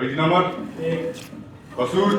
कैदी नंबर कसूर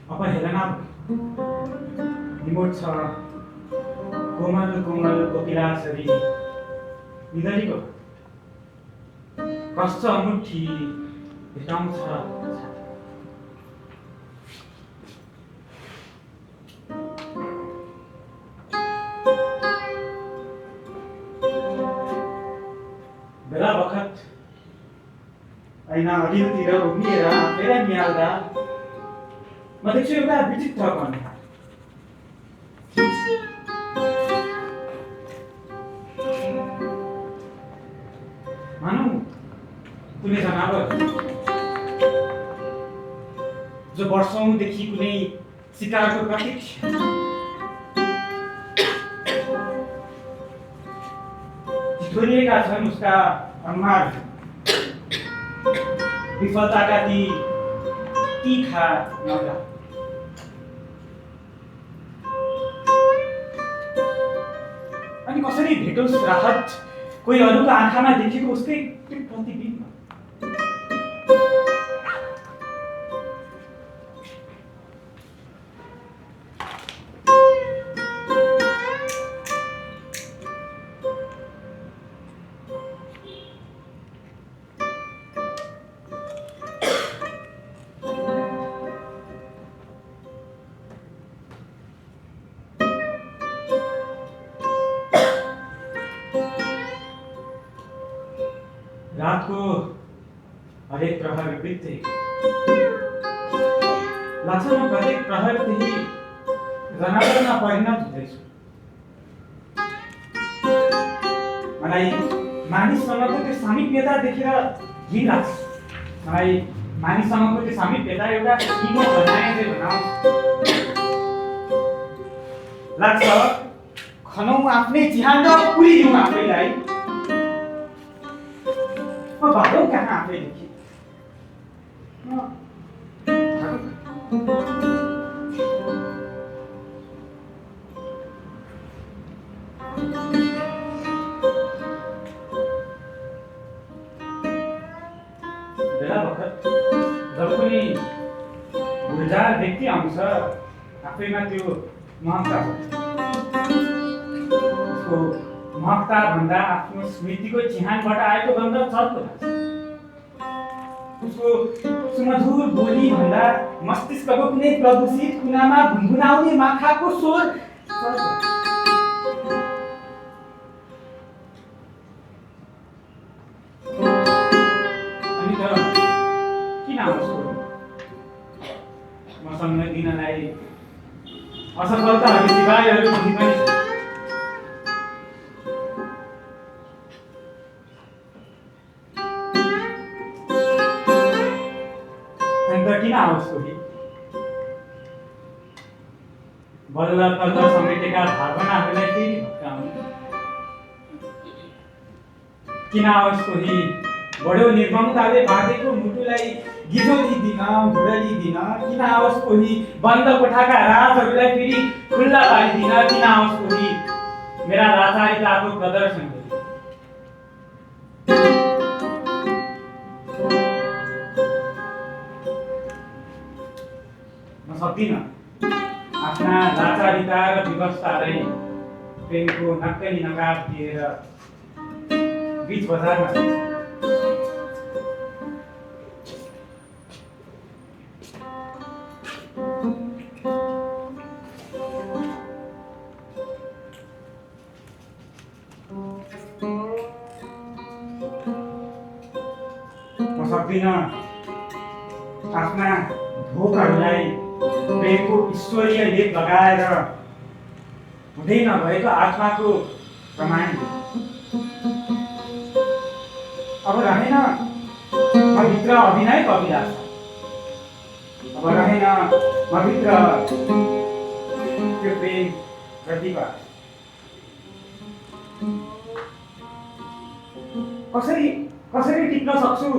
अपहेलना निमोट छ कोमल कोमल कोकिलासरी निधरीको कष्ट मुठी भेटाउँछ बेला बखत ऐना अघिल्तिर उभिएर आफैलाई निहाल्दा म देख्छु एउटा विचित्र कन्या मानौ कुनै जनावर जो वर्षौंदेखि कुनै शिकारको प्रतीक्षा छिटोरिएका छन् उसका अनुहार विफलताका ती तीखा नगा अनि कसरी भेटोस् राहत कोही अरूको आँखामा देखेको उसकै प्रतिबिम्ब रातको हरेक प्रहर बित्दै लाग्छ म प्रत्येक प्रहर त्यही जनावरमा परिणत हुँदैछु मलाई मानिससँगको त्यो सामिप्यता देखेर घिन लाग्छ मलाई मानिससँगको त्यो सामिप्यता एउटा किनो बनाए चाहिँ भनाउँछ लाग्छ खनौँ आफ्नै चिहान र पुरिदिउँ आफैलाई म भागौँ कहाँ आफैदेखि बेला बखत जब कुनै गुलजार व्यक्ति आउँछ आफैमा त्यो महत्ता उसको महत्ता भन्दा आफ्नो स्मृतिको चिहानबाट आएको गन्ध चर्को लाग्छ उसको सुमधुर बोली भन्दा मस्तिष्कको कुनै प्रदूषित कुनामा गुनगुनाउने माखाको स्वर अनि त किन आउँछ मसँग दिनलाई असफलताहरू सिवाय अरू केही पनि छैन किन आओस् कोही बल्ल तल्ल समेटेका भावनाहरूलाई फेरि भत्काउनु किन आओस् कोही बडो निर्ममताले बाँधेको मुटुलाई गिजोली दिन भुडली दिन किन आओस् कोही बन्द कोठाका राजहरूलाई फेरि खुल्ला पारिदिन किन आओस् कोही मेरा लाचारिताको प्रदर्शन सक्दिन आफ्ना लाचारिता र व्यवस्थालाई प्रेमको नक्कली नकाब दिएर बीच बजारमा सक्दिन आफ्ना भोकहरूलाई प्रेमको ईश्वरीय लेप लगाएर हुँदै नभएको आत्माको प्रमाण दिनु। अब रहेन म भित्र अभिनयको अभिलाषा, अब रहेन म भित्र त्यो प्रेम प्रतिभा। कसरी कसरी टिप्न सक्छु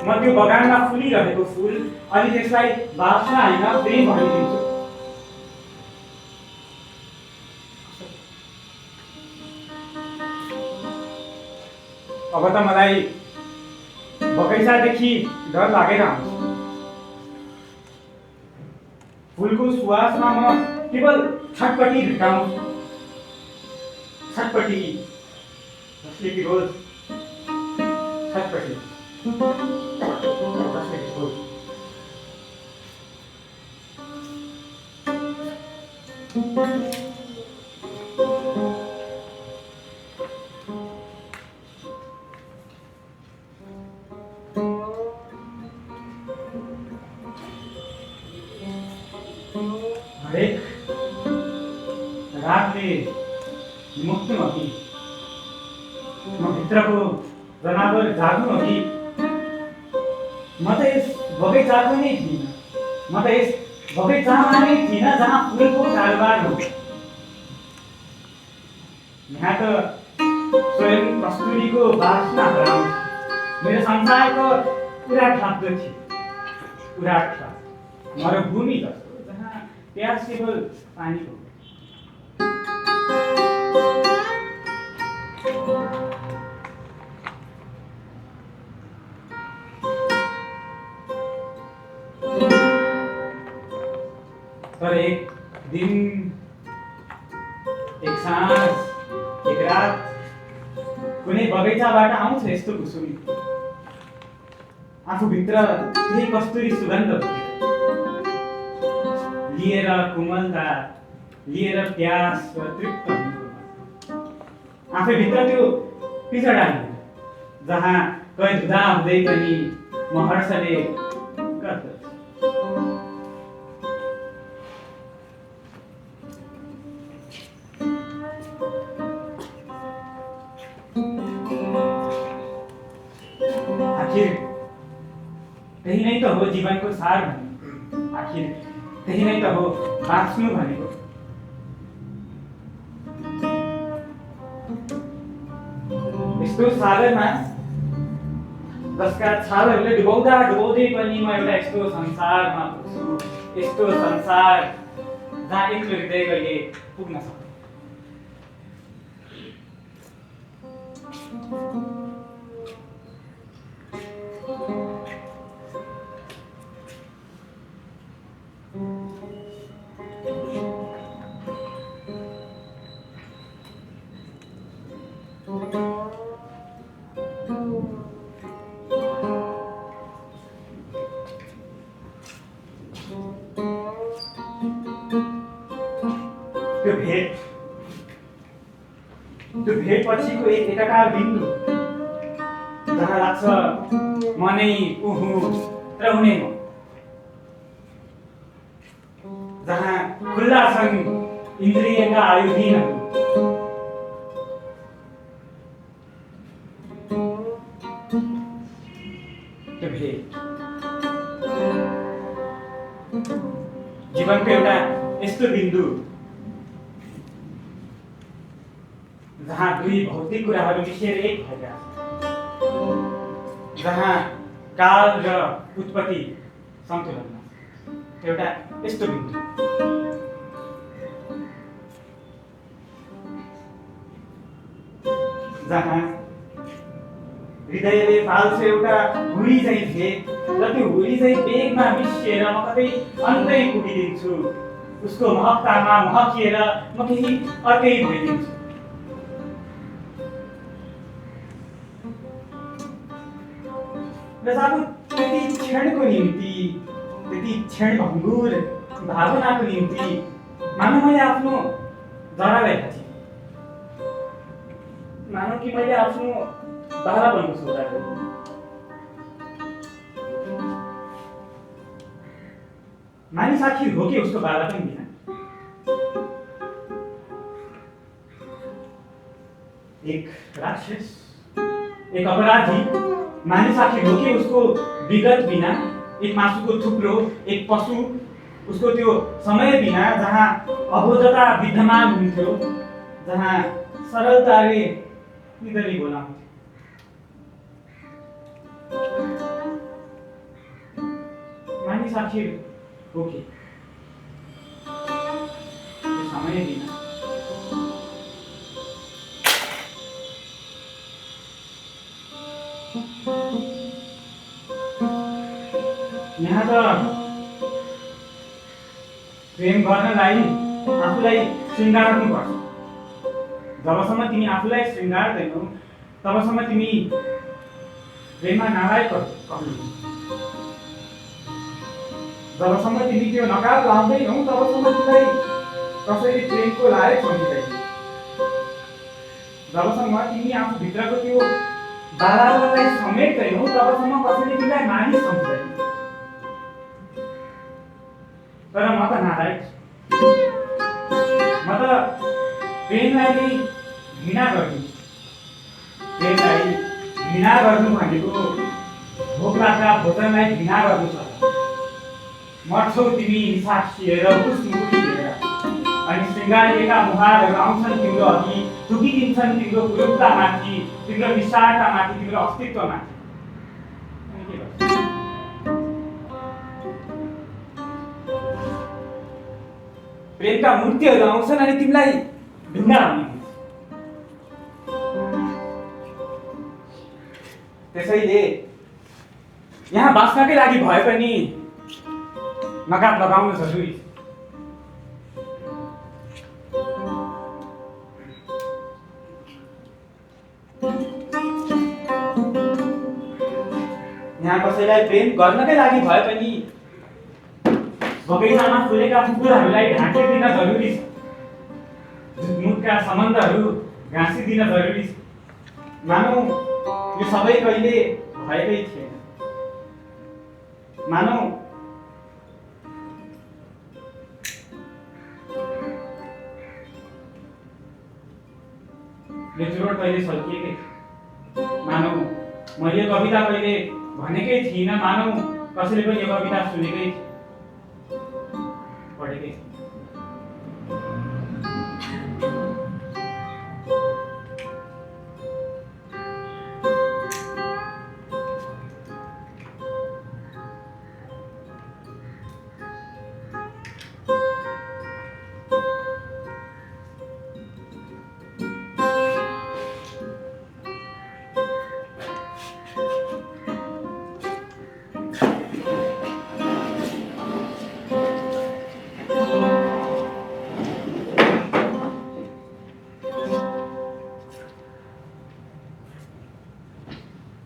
म त्यो बगानमा फुलिरहेको फुल अनि त्यसलाई बास्ना होइन प्रेम भनिदिन्छु। अब त मलाई बगैँचादेखि डर लागेर आउँछ। फुलको सुवासमा म केवल छटपटी भेटाउँछु, छटपटी जसले कि रोज छटपटी जसले कि रोज। हरेक रातले मुक्तम अघि म भित्रको जनावर जाग्नु अघि म त यस बगैँचाको नै थिइनँ, म त यस बगैँचामा नै थिइनँ जहाँ फुलको कारोबार हो। यहाँ त स्वयं कस्तुरीको बास्ना हराउँछ। मेरो संसारको पुरा ठाप्दो थियो, पुरा ठाप मरुभूमि जस्तो जहाँ प्यास केवल पानीको। तर एक दिन, एक साँझ, एक रात कुनै बगैँचाबाट आउँछ यस्तो कुसुमी, आफूभित्र त्यही कस्तुरी सुगन्ध लिएर कोमलता, लिएर प्यास र तृप्त हुनु। आफैभित्र त्यो पिछडा जहाँ कैद हुँदा हुँदै पनि म हर्षले गर्दछु। आखिर त्यही नै त हो जीवनको सार भनेको, आखिर त्यही नै त हो बाँच्नु भनेको। यस्तो सागरमा जसका छालहरूले डुबाउँदा डुबाउँदै पनि म एउटा यस्तो संसारमा पुग्छु, यस्तो संसार जहाँ एक्लो हृदयले पुग्न सक्छ। त्यो भेट पछिको एक एकाकार बिन्दु जहाँ लाग्छ म नै उहु र हुने म, जहाँ खुल्ला छन् इन्द्रियका आयुधीनहरू। त्यो भेट जीवनको एउटा यस्तो बिन्दु जहाँ दुई भौतिक कुराहरू मिसेर एक भएका छन्, जहाँ काल र उत्पत्ति सन्तुलनमा एउटा यस्तो बिन्दु जहाँ हृदयले फाल्छ एउटा हुरी चाहिँ भेट र त्यो हुरी चाहिँ बेगमा मिसिएर म कतै अन्तै पुगिदिन्छु। उसको महत्तामा महकिएर म केही अर्कै भइदिन्छु। र जब त्यति क्षणको निम्ति, त्यति क्षणभङ्गुर भावनाको निम्ति मानव मैले आफ्नो जरालाई खाँचेँ, मानव कि मैले आफ्नो बाह्रपनको सौदा गरेँ। मानिस आखिर हो कि उसको बाला पनि बिना? एक राक्षस, एक अपराधी, मानिस आखिर हो कि उसको विगत बिना? एक मासुको थुप्रो, एक पशु, उसको त्यो समय बिना जहाँ अबोधता विद्यमान हुन्थ्यो, जहाँ सरलताले निधरी बोलाउँथ्यो। मानिस आखिर हो कि त्यो समय बिना? यहाँ त प्रेम गर्नलाई आफूलाई श्रृङ्गार्नुपर्छ। जबसम्म तिमी आफूलाई श्रृङ्गार्दैनौ तबसम्म तिमी प्रेममा नालायक कहलिन्छौ। जबसम्म तिमी त्यो नकाब लाउँदैनौ तबसम्म तिमीलाई कसैले प्रेमको लायक सम्झिँदैन। जबसम्म तिमी आफूभित्रको त्यो बालालाई समेट्दैनौ तबसम्म कसैले तिमीलाई मानिस सम्झिँदैन। तर म त नालायक छु। म त प्रेमलाई नै घृणा गर्दिन्छु। प्रेमलाई घृणा गर्नु भनेको भोक लाग्दा भोजनलाई घृणा गर्नु छ। मर्छौ तिमी निसासिएर उठ्मुठी लिएर, अनि श्रृङ्गारिएका मुहारहरू आउँछन् तिम्रो अघि, थुकिदिन्छन् तिम्रो कुरूपतामाथि, तिम्रो विशालतामाथि, तिम्रो अस्तित्वमाथि। अनि के गर्छौ? प्रेमका मूर्तिहरू आउँछन् अनि तिमीलाई ढुङ्गा हुने। त्यसैले यहाँ बाँच्नकै लागि भए पनि नकाब लगाउन जरुरी छ। यहाँ कसैलाई प्रेम गर्नकै लागि भए पनि बगैँचामा फुलेका फुलहरूलाई ढाकिदिन जरुरी छ। मुखका सम्बन्धहरू घाँसिदिन जरुरी छ। मानौ यो सबै कहिले भएकै थिएन। मानौ यो चुरोट कहिले सल्किएकै थिएन। मानौ मैले यो कविता कहिले भनेकै थिइनँ। मानौ कसैले पनि यो कविता सुनेकै थिएन।